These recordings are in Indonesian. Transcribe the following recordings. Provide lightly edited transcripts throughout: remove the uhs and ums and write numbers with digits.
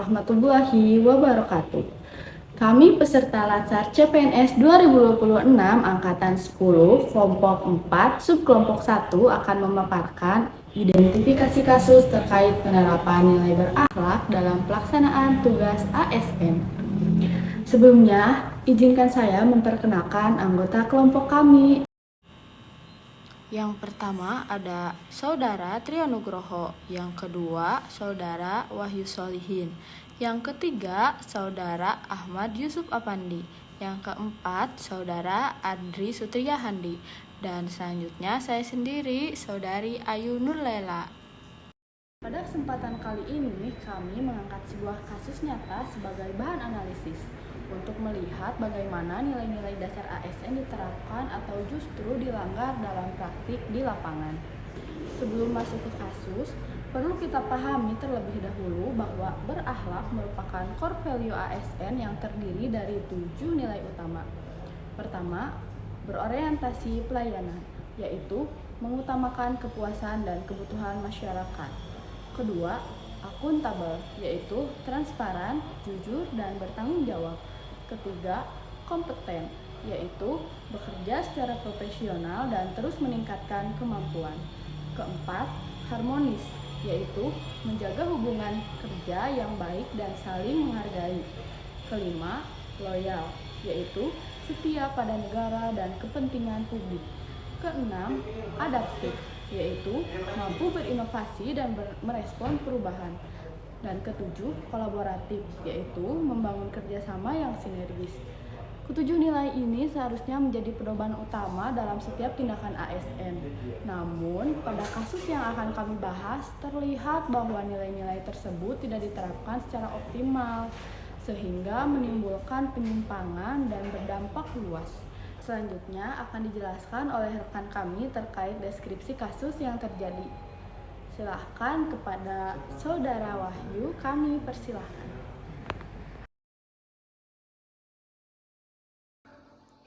warahmatullahi wabarakatuh. Kami peserta Latsar CPNS 2026 Angkatan 10 Kelompok 4 Subkelompok 1 akan memaparkan identifikasi kasus terkait penerapan nilai berakhlak dalam pelaksanaan tugas ASN. Sebelumnya, izinkan saya memperkenalkan anggota kelompok kami. Yang pertama ada Saudara Trio Nugroho, yang kedua Saudara Wahyu Solihin, yang ketiga Saudara Ahmad Yusuf Apandi, yang keempat Saudara Andri Sutriyahandi, dan selanjutnya saya sendiri Saudari Ayu Nurlela. Pada kesempatan kali ini kami mengangkat sebuah kasus nyata sebagai bahan analisis untuk melihat bagaimana nilai-nilai dasar ASN diterapkan atau justru dilanggar dalam praktik di lapangan. Sebelum masuk ke kasus, perlu kita pahami terlebih dahulu bahwa berakhlak merupakan core value ASN yang terdiri dari 7 nilai utama. Pertama, berorientasi pelayanan, yaitu mengutamakan kepuasan dan kebutuhan masyarakat. Kedua, akuntabel, yaitu transparan, jujur, dan bertanggung jawab. Ketiga, kompeten, yaitu bekerja secara profesional dan terus meningkatkan kemampuan. Keempat, harmonis, yaitu menjaga hubungan kerja yang baik dan saling menghargai. Kelima, loyal, yaitu setia pada negara dan kepentingan publik. Keenam, adaptif, yaitu mampu berinovasi dan merespon perubahan. Dan ketujuh, kolaboratif, yaitu membangun kerjasama yang sinergis. Ketujuh nilai ini seharusnya menjadi pedoman utama dalam setiap tindakan ASN. Namun, pada kasus yang akan kami bahas, terlihat bahwa nilai-nilai tersebut tidak diterapkan secara optimal, sehingga menimbulkan penyimpangan dan berdampak luas. Selanjutnya akan dijelaskan oleh rekan kami terkait deskripsi kasus yang terjadi. Silahkan kepada Saudara Wahyu, kami persilahkan.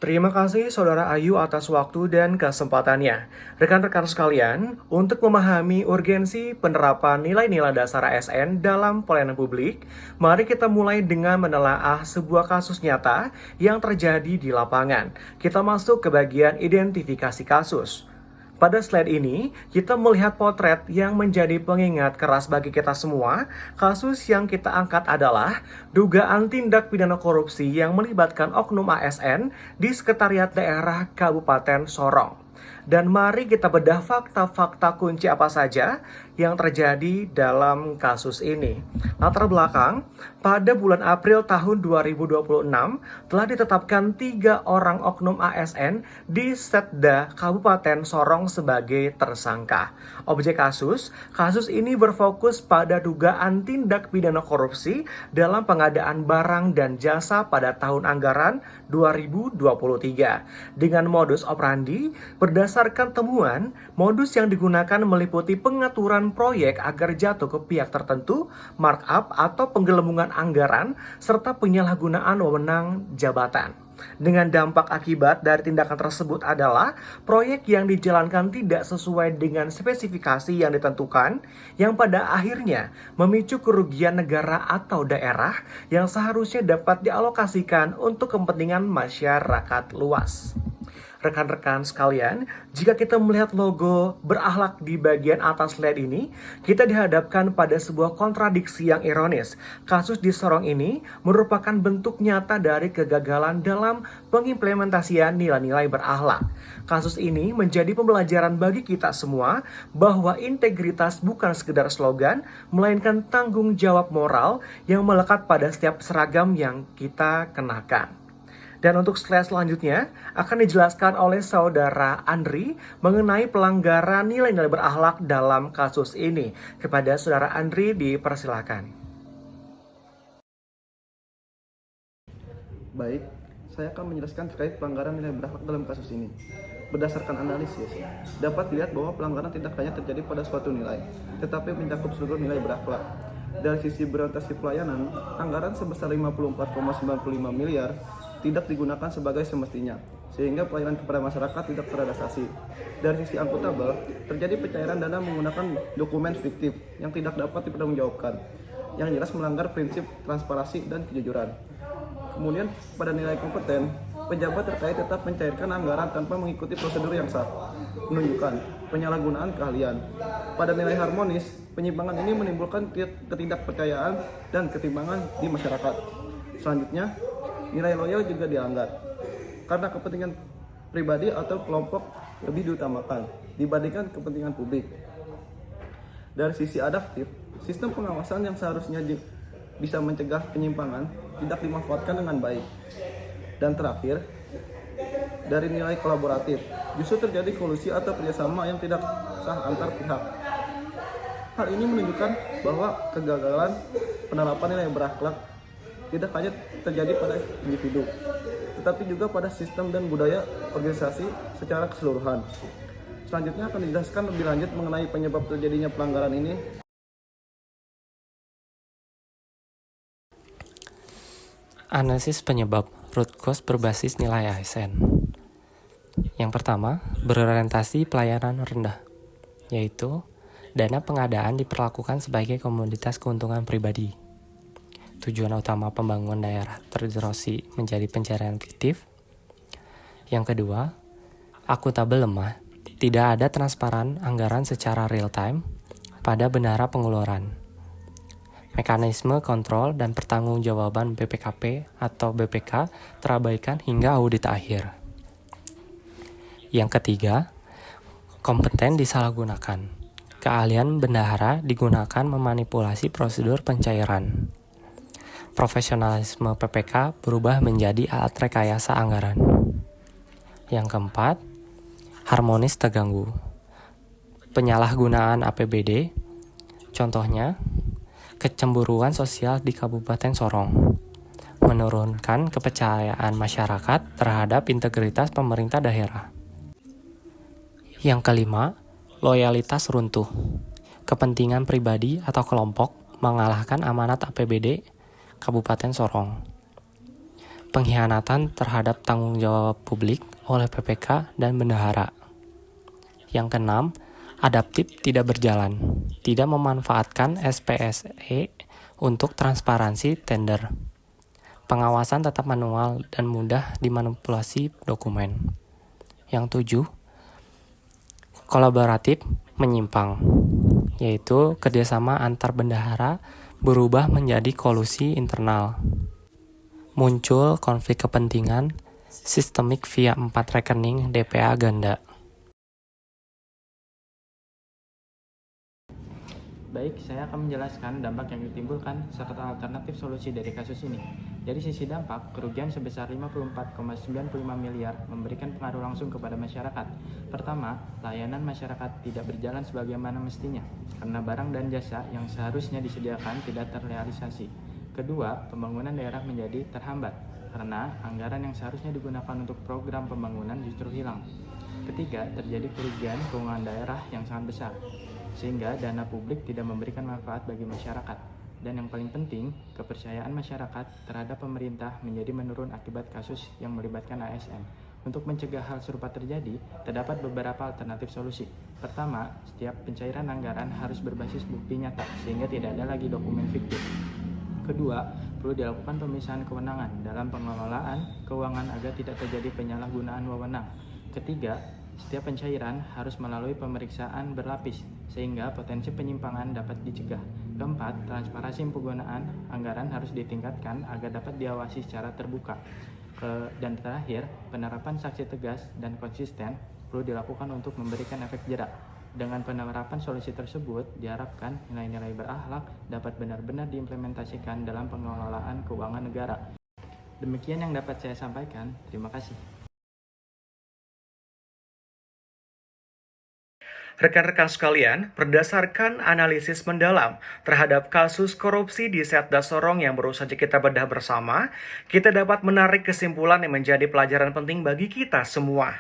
Terima kasih Saudara Ayu atas waktu dan kesempatannya. Rekan-rekan sekalian, untuk memahami urgensi penerapan nilai-nilai dasar ASN dalam pelayanan publik, mari kita mulai dengan menelaah sebuah kasus nyata yang terjadi di lapangan. Kita masuk ke bagian identifikasi kasus. Pada slide ini, kita melihat potret yang menjadi pengingat keras bagi kita semua. Kasus yang kita angkat adalah dugaan tindak pidana korupsi yang melibatkan oknum ASN di Sekretariat Daerah Kabupaten Sorong. Dan mari kita bedah fakta-fakta kunci apa saja yang terjadi dalam kasus ini. Latar belakang, pada bulan April tahun 2026 telah ditetapkan 3 orang oknum ASN di Setda Kabupaten Sorong sebagai tersangka. Objek kasus ini berfokus pada dugaan tindak pidana korupsi dalam pengadaan barang dan jasa pada tahun anggaran 2023. Dengan modus operandi, berdasarkan temuan, modus yang digunakan meliputi pengaturan proyek agar jatuh ke pihak tertentu, markup atau penggelembungan anggaran, serta penyalahgunaan wewenang jabatan. Dengan dampak akibat dari tindakan tersebut adalah proyek yang dijalankan tidak sesuai dengan spesifikasi yang ditentukan, yang pada akhirnya memicu kerugian negara atau daerah yang seharusnya dapat dialokasikan untuk kepentingan masyarakat luas. Rekan-rekan sekalian, jika kita melihat logo berakhlak di bagian atas slide ini, kita dihadapkan pada sebuah kontradiksi yang ironis. Kasus di Sorong ini merupakan bentuk nyata dari kegagalan dalam pengimplementasian nilai-nilai berakhlak. Kasus ini menjadi pembelajaran bagi kita semua bahwa integritas bukan sekedar slogan, melainkan tanggung jawab moral yang melekat pada setiap seragam yang kita kenakan. Dan untuk slide selanjutnya akan dijelaskan oleh Saudara Andri mengenai pelanggaran nilai-nilai berakhlak dalam kasus ini. Kepada Saudara Andri dipersilakan. Baik, saya akan menjelaskan terkait pelanggaran nilai berakhlak dalam kasus ini. Berdasarkan analisis, dapat dilihat bahwa pelanggaran tidak hanya terjadi pada suatu nilai, tetapi mencakup seluruh nilai berakhlak. Dari sisi berorientasi pelayanan, anggaran sebesar 54,95 miliar tidak digunakan sebagai semestinya. sehingga pelayanan kepada masyarakat tidak teradaptasi. Dari sisi akuntabel, terjadi pencairan dana menggunakan dokumen fiktif yang tidak dapat dipertanggungjawabkan, yang jelas melanggar prinsip transparansi dan kejujuran. Kemudian pada nilai kompeten, pejabat terkait tetap mencairkan anggaran tanpa mengikuti prosedur yang sah, menunjukkan penyalahgunaan keahlian. Pada nilai harmonis, penyimpangan ini menimbulkan ketidakpercayaan dan ketimpangan di masyarakat. Selanjutnya, nilai loyal juga dilanggar, karena kepentingan pribadi atau kelompok lebih diutamakan dibandingkan kepentingan publik. Dari sisi adaptif, sistem pengawasan yang seharusnya bisa mencegah penyimpangan tidak dimanfaatkan dengan baik. Dan terakhir, dari nilai kolaboratif, justru terjadi kolusi atau kerjasama yang tidak sah antar pihak. Hal ini menunjukkan bahwa kegagalan penerapan nilai berakhlak tidak hanya terjadi pada individu, tetapi juga pada sistem dan budaya organisasi secara keseluruhan. Selanjutnya akan dijelaskan lebih lanjut mengenai penyebab terjadinya pelanggaran ini. Analisis penyebab root cause berbasis nilai ASN. Yang pertama, berorientasi pelayanan rendah, yaitu dana pengadaan diperlakukan sebagai komoditas keuntungan pribadi. Tujuan utama pembangunan daerah terdistorsi menjadi pencarian fiktif. Yang kedua, akuntabel lemah, tidak ada transparan anggaran secara real time pada bendahara pengeluaran. Mekanisme kontrol dan pertanggungjawaban BPKP atau BPK terabaikan hingga audit akhir. Yang ketiga, kompeten disalahgunakan. Keahlian bendahara digunakan memanipulasi prosedur pencairan. Profesionalisme PPK berubah menjadi alat rekayasa anggaran. Yang keempat, harmonis terganggu. Penyalahgunaan APBD, contohnya, kecemburuan sosial di Kabupaten Sorong, menurunkan kepercayaan masyarakat terhadap integritas pemerintah daerah. Yang kelima, loyalitas runtuh. Kepentingan pribadi atau kelompok mengalahkan amanat APBD Kabupaten Sorong. Pengkhianatan terhadap tanggung jawab publik oleh PPK dan bendahara. Yang keenam, adaptif tidak berjalan, tidak memanfaatkan SPSE untuk transparansi tender. Pengawasan tetap manual dan mudah dimanipulasi dokumen. Yang tujuh, kolaboratif menyimpang, yaitu kerjasama antar bendahara berubah menjadi kolusi internal. Muncul konflik kepentingan sistemik via 4 rekening DPA ganda. Baik, saya akan menjelaskan dampak yang ditimbulkan serta alternatif solusi dari kasus ini. Dari sisi dampak, kerugian sebesar 54,95 miliar memberikan pengaruh langsung kepada masyarakat. Pertama, layanan masyarakat tidak berjalan sebagaimana mestinya, karena barang dan jasa yang seharusnya disediakan tidak terrealisasi. Kedua, pembangunan daerah menjadi terhambat, karena anggaran yang seharusnya digunakan untuk program pembangunan justru hilang. Ketiga, terjadi kerugian keuangan daerah yang sangat besar, sehingga dana publik tidak memberikan manfaat bagi masyarakat. Dan yang paling penting, kepercayaan masyarakat terhadap pemerintah menjadi menurun akibat kasus yang melibatkan ASN. Untuk mencegah hal serupa terjadi, terdapat beberapa alternatif solusi. Pertama, setiap pencairan anggaran harus berbasis bukti nyata, sehingga tidak ada lagi dokumen fiktif. Kedua, perlu dilakukan pemisahan kewenangan dalam pengelolaan keuangan agar tidak terjadi penyalahgunaan wewenang. Ketiga, setiap pencairan harus melalui pemeriksaan berlapis, sehingga potensi penyimpangan dapat dicegah. Keempat, transparansi penggunaan anggaran harus ditingkatkan agar dapat diawasi secara terbuka. Dan terakhir, penerapan sanksi tegas dan konsisten perlu dilakukan untuk memberikan efek jerak. Dengan penerapan solusi tersebut, diharapkan nilai-nilai berakhlak dapat benar-benar diimplementasikan dalam pengelolaan keuangan negara. Demikian yang dapat saya sampaikan. Terima kasih. Rekan-rekan sekalian, berdasarkan analisis mendalam terhadap kasus korupsi di Setda Sorong yang baru saja kita bedah bersama, kita dapat menarik kesimpulan yang menjadi pelajaran penting bagi kita semua.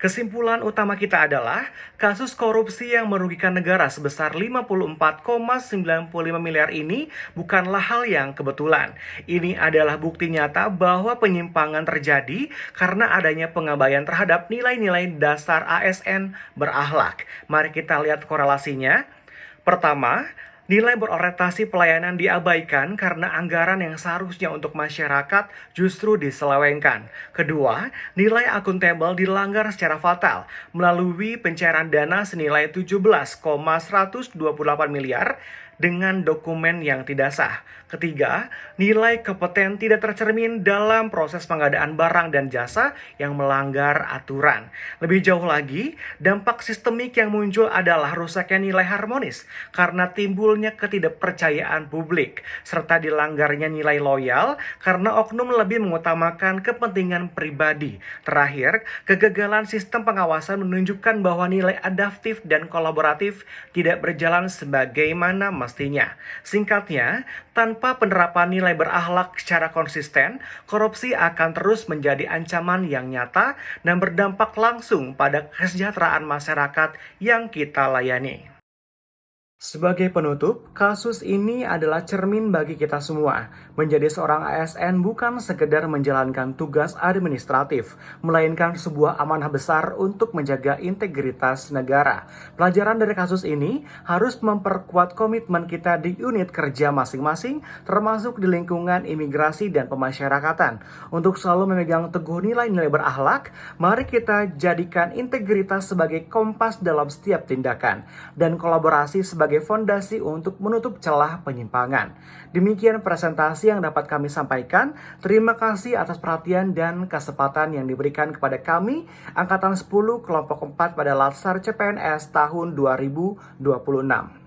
Kesimpulan utama kita adalah kasus korupsi yang merugikan negara sebesar 54,95 miliar ini bukanlah hal yang kebetulan. Ini adalah bukti nyata bahwa penyimpangan terjadi karena adanya pengabaian terhadap nilai-nilai dasar ASN berakhlak. Mari kita lihat korelasinya. Pertama, nilai berorientasi pelayanan diabaikan karena anggaran yang seharusnya untuk masyarakat justru diselewengkan. Kedua, nilai akuntabel dilanggar secara fatal melalui pencairan dana senilai 17,128 miliar dengan dokumen yang tidak sah. Ketiga, nilai kompeten tidak tercermin dalam proses pengadaan barang dan jasa yang melanggar aturan. Lebih jauh lagi, dampak sistemik yang muncul adalah rusaknya nilai harmonis karena timbulnya ketidakpercayaan publik, serta dilanggarnya nilai loyal karena oknum lebih mengutamakan kepentingan pribadi. Terakhir, kegagalan sistem pengawasan menunjukkan bahwa nilai adaptif dan kolaboratif tidak berjalan sebagaimana mestinya. Singkatnya, tanpa penerapan nilai berakhlak secara konsisten, korupsi akan terus menjadi ancaman yang nyata dan berdampak langsung pada kesejahteraan masyarakat yang kita layani. Sebagai penutup, kasus ini adalah cermin bagi kita semua. Menjadi seorang ASN bukan sekedar menjalankan tugas administratif, melainkan sebuah amanah besar untuk menjaga integritas negara. Pelajaran dari kasus ini harus memperkuat komitmen kita di unit kerja masing-masing, termasuk di lingkungan imigrasi dan pemasyarakatan. Untuk selalu memegang teguh nilai-nilai berakhlak, mari kita jadikan integritas sebagai kompas dalam setiap tindakan, dan kolaborasi sebagai fondasi untuk menutup celah penyimpangan. Demikian presentasi yang dapat kami sampaikan. Terima kasih atas perhatian dan kesempatan yang diberikan kepada kami, Angkatan 10 Kelompok 4 pada Latsar CPNS tahun 2026.